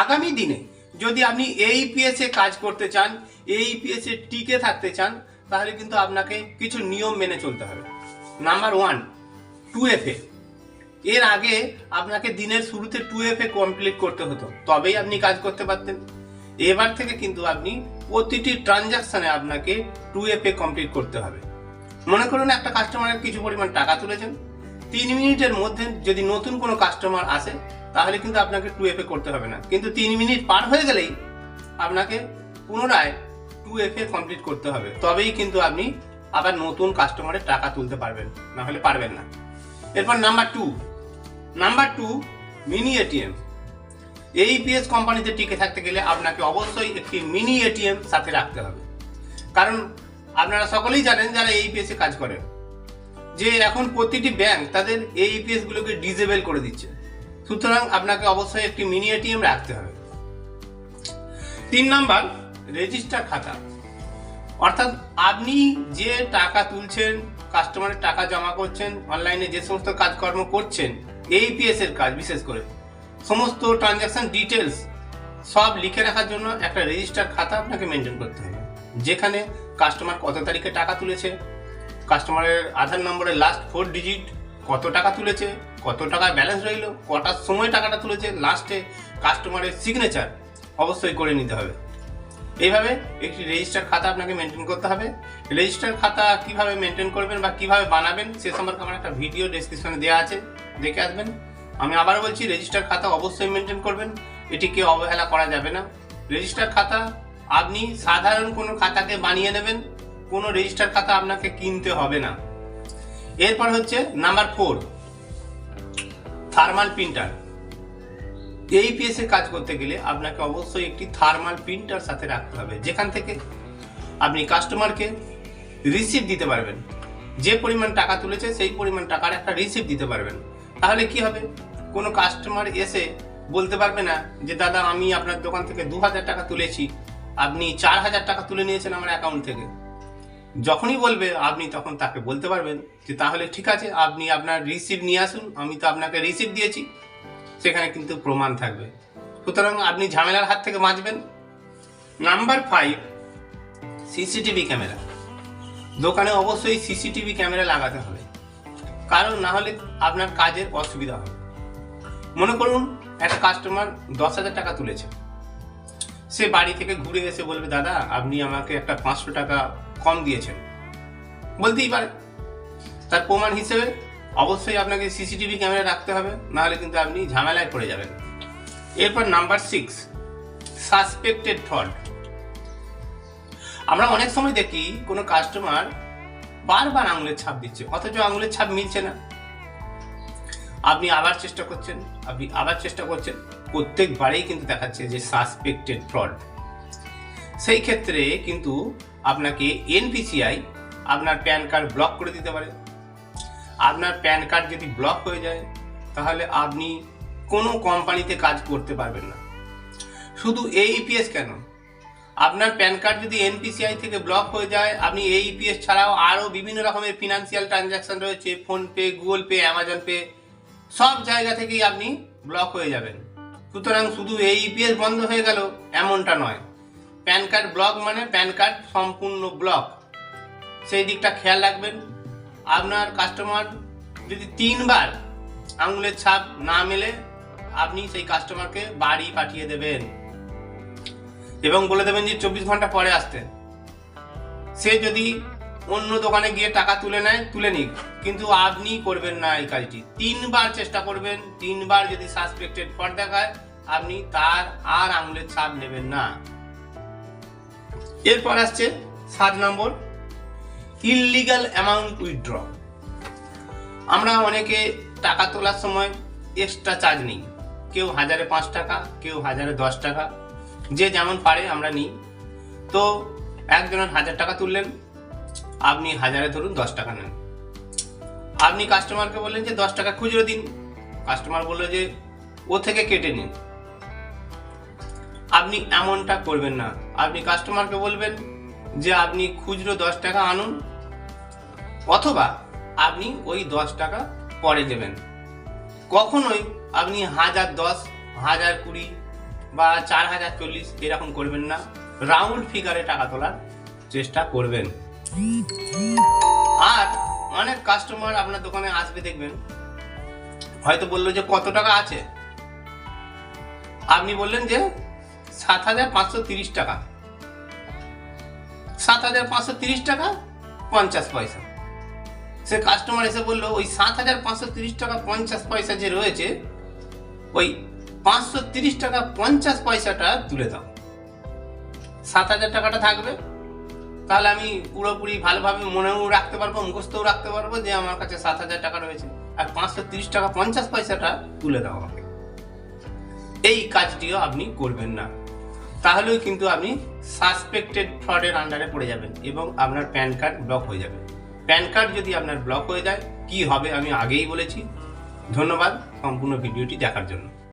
আগামী দিনে যদি আপনি এইপিএস এ কাজ করতে চান, এইপিএস এ টিকে থাকতে চান, তাহলে কিন্তু আপনাকে কিছু নিয়ম মেনে চলতে হবে। Number 1, 2FA। এর আগে আপনাকে দিনের শুরুতে 2FA কমপ্লিট করতে হতো, তবেই আপনি কাজ করতে পারতেন। এবার থেকে কিন্তু আপনি প্রতিটি ট্রানজাকশনে আপনাকে 2FA কমপ্লিট করতে হবে। মনে করুন একটা কাস্টমারের কিছু পরিমাণ টাকা তুলেছেন, 3 মিনিটের মধ্যে যদি নতুন কোনো কাস্টমার আসে তাহলে কিন্তু আপনাকে 2FA করতে হবে না, কিন্তু 3 মিনিট পার হয়ে গেলেই আপনাকে পুনরায় 2FA কমপ্লিট করতে হবে, তবেই কিন্তু আপনি আবার নতুন কাস্টমারের টাকা তুলতে পারবেন, না হলে পারবেন না। এরপর নাম্বার 2, মিনি এটিএম। এইপিএস কোম্পানিতে টিকে থাকতে গেলে আপনাকে অবশ্যই একটি মিনি এটিএম সাথে রাখতে হবে, কারণ আপনারা সকলেই জানেন যারা এইপিএস এ কাজ করেন যে এখন প্রতিটি ব্যাংক তাদের এইপিএস গুলোকে ডিসেবল করে দিচ্ছে, সুতরাং আপনাকে অবশ্যই একটি মিনি এটিএম রাখতে হবে। 3 নাম্বার, রেজিস্টার খাতা। অর্থাৎ আপনি যে টাকা তুলছেন, কাস্টমারের টাকা জমা করছেন, অনলাইনে যে সমস্ত কাজকর্ম করছেন, এইপিএস এর কাজ বিশেষ করে সমস্ত ট্রানজাকশন ডিটেলস সব লিখে রাখার জন্য একটা রেজিস্টার খাতা আপনাকে মেনটেন করতে হবে, যেখানে কাস্টমার কত তারিখে টাকা তুলেছে, কাস্টমারের আধার নম্বরের লাস্ট 4 ডিজিট, কত টাকা তুলেছে, কত টাকা ব্যালেন্স রইল, কটার সময় টাকাটা তুলেছে, লাস্টে কাস্টমারের সিগনেচার অবশ্যই করে নিতে হবে। এইভাবে একটি রেজিস্টার খাতা আপনাকে মেনটেন করতে হবে। রেজিস্টার খাতা কিভাবে মেনটেন করবেন বা কিভাবে বানাবেন সে সম্পর্কে আমার একটা ভিডিও ডেসক্রিপশনে দেওয়া আছে, দেখে আসবেন। আমি আবারও বলছি, রেজিস্টার খাতা অবশ্যই মেনটেন করবেন, এটিকে অবহেলা করা যাবে না। রেজিস্টার খাতা আপনি সাধারণ কোনো খাতাকে বানিয়ে নেবেন, কোনো রেজিস্টার খাতা আপনাকে কিনতে হবে না। এরপর হচ্ছে নাম্বার 4, থার্মাল প্রিন্টার। এইপিএস এ কাজ করতে গেলে আপনাকে অবশ্যই একটি থার্মাল প্রিন্টার সাথে রাখতে হবে, যেখান থেকে আপনি কাস্টমারকে রিসিপ্ট দিতে পারবেন, যে পরিমাণ টাকা তুলেছে সেই পরিমাণ টাকার একটা রিসিপ্ট দিতে পারবেন। তাহলে কি হবে, কোনো কাস্টমার এসে বলতে পারবে না যে দাদা আমি আপনার দোকান থেকে 2000 টাকা তুলেছি, আপনি 4000 টাকা তুলে নিয়েছেন আমার অ্যাকাউন্ট থেকে। যখনই বলবে আপনি তখন তাকে বলতে পারবেন যে তাহলে ঠিক আছে, আপনি আপনার রিসিপ্ট নিয়ে আসুন, আমি তো আপনাকে রিসিপ্ট দিয়েছি, সেখানে কিন্তু প্রমাণ থাকবে। সুতরাং আপনি ঝামেলার হাত থেকে বাঁচবেন। Number 5, CCTV camera. দোকানে অবশ্যই সিসিটিভি ক্যামেরা লাগাতে হবে, কারণ না হলে আপনার কাজের অসুবিধা হবে। মনে করুন একটা কাস্টমার 10,000 টাকা তুলেছে, সে বাড়ি থেকে ঘুরে এসে বলবে দাদা আপনি আমাকে একটা 500 টাকা কম দিয়েছেন, বলতেই পারে। তার প্রমাণ হিসেবে অবশ্যই আপনাকে সিসিটিভি ক্যামেরা রাখতে হবে, নাহলে কিন্তু আপনি ঝামেলায় পড়ে যাবেন। এরপর নাম্বার 6, সাসপেক্টেড ফ্রড। আমরা অনেক সময় দেখি কোনো কাস্টমার বারবার আঙুলের ছাপ দিচ্ছে, অথচ আঙুলের ছাপ মিলছে না। আপনি আবার চেষ্টা করছেন, প্রত্যেকবারেই কিন্তু দেখাচ্ছে যে সাসপেক্টেড ফ্রড। সেই ক্ষেত্রে কিন্তু আপনাকে এনপিসিআই আপনার প্যান কার্ড ব্লক করে দিতে পারে। আপনার প্যান কার্ড যদি ব্লক হয়ে যায় তাহলে আপনি কোনো কোম্পানিতে কাজ করতে পারবেন না। শুধু এইপিএস কেন, আপনার প্যান কার্ড যদি এনপিসিআই থেকে ব্লক হয়ে যায়, আপনি এইপিএস ছাড়াও আরও বিভিন্ন রকমের ফিনান্সিয়াল ট্রানজাকশন রয়েছে, PhonePe, Google pay, Amazon pay, সব জায়গা থেকেই আপনি ব্লক হয়ে যাবেন। সুতরাং শুধু এইপিএস বন্ধ হয়ে গেল এমনটা নয়, প্যান কার্ড ব্লক মানে প্যান কার্ড সম্পূর্ণ ব্লক, সেই দিকটা খেয়াল রাখবেন। আপনার কাস্টমার যদি 3 বার আঙুলের ছাপ না মেলে, আপনি সেই কাস্টমারকে বাড়ি পাঠিয়ে দেবেন এবং বলে দেবেন যে 24 ঘন্টা পরে আসতে। সে যদি অন্য দোকানে গিয়ে টাকা তুলে নেয়, তুলে নিক, কিন্তু আপনি করবেন না এই কাজটি। 3 বার চেষ্টা করবেন, 3 বার যদি সাসপেক্টেড ফ্রড দেখায় আপনি তার আর আঙুলের ছাপ নেবেন না। এরপর আসছে 7 নম্বর, ইললিগাল অ্যামাউন্ট উইথড্র। আমরা অনেকে টাকা তোলার সময় এক্সট্রা চার্জ নিই, কেউ 1000-এ 5 টাকা, কেউ 1000-এ 10 টাকা, যে যেমন পারে আমরা নিই। তো একজনের 1000 টাকা তুললেন, আপনি 1000-এ ধরুন 10 টাকা নেন। আপনি কাস্টমারকে বললেন যে 10 টাকা খুচরো দিন, কাস্টমার বললো যে ও থেকে কেটে নিন। আপনি এমনটা করবেন না, আপনি কাস্টমারকে বলবেন যে আপনি খুচরো 10 টাকা আনুন, অথবা আপনি ওই 10 টাকা পরে দেবেন। কখনোই আপনি 1010, 1020 বা 4040 এরকম করবেন না, রাউন্ড ফিগারে টাকা তোলার চেষ্টা করবেন। আর অনেক কাস্টমার আপনার দোকানে আসবে, দেখবেন হয়তো বললো যে কত টাকা আছে, আপনি বললেন যে 7530 টাকা, 7530 টাকা 50 পয়সা। সে কাস্টমার এসে বললো ওই 7530 টাকা 50 পয়সা যে রয়েছে, ওই 530 টাকা 50 পয়সাটা তুলে দাও, 7000 টাকাটা থাকবে। তাহলে আমি পুরোপুরি ভালোভাবে মনেও রাখতে পারবো, মুখস্থও রাখতে পারবো যে আমার কাছে 7000 টাকা রয়েছে, আর 530 টাকা 50 পয়সাটা তুলে দাও আমাকে। এই কাজটিও আপনি করবেন না, তাহলেও কিন্তু আপনি সাসপেক্টেড ফ্রডের আন্ডারে পড়ে যাবেন এবং আপনার প্যান কার্ড ব্লক হয়ে যাবে। প্যান কার্ড যদি আপনার ব্লক হয়ে যায় কি হবে আমি আগেই বলেছি। ধন্যবাদ সম্পূর্ণ ভিডিওটি দেখার জন্য।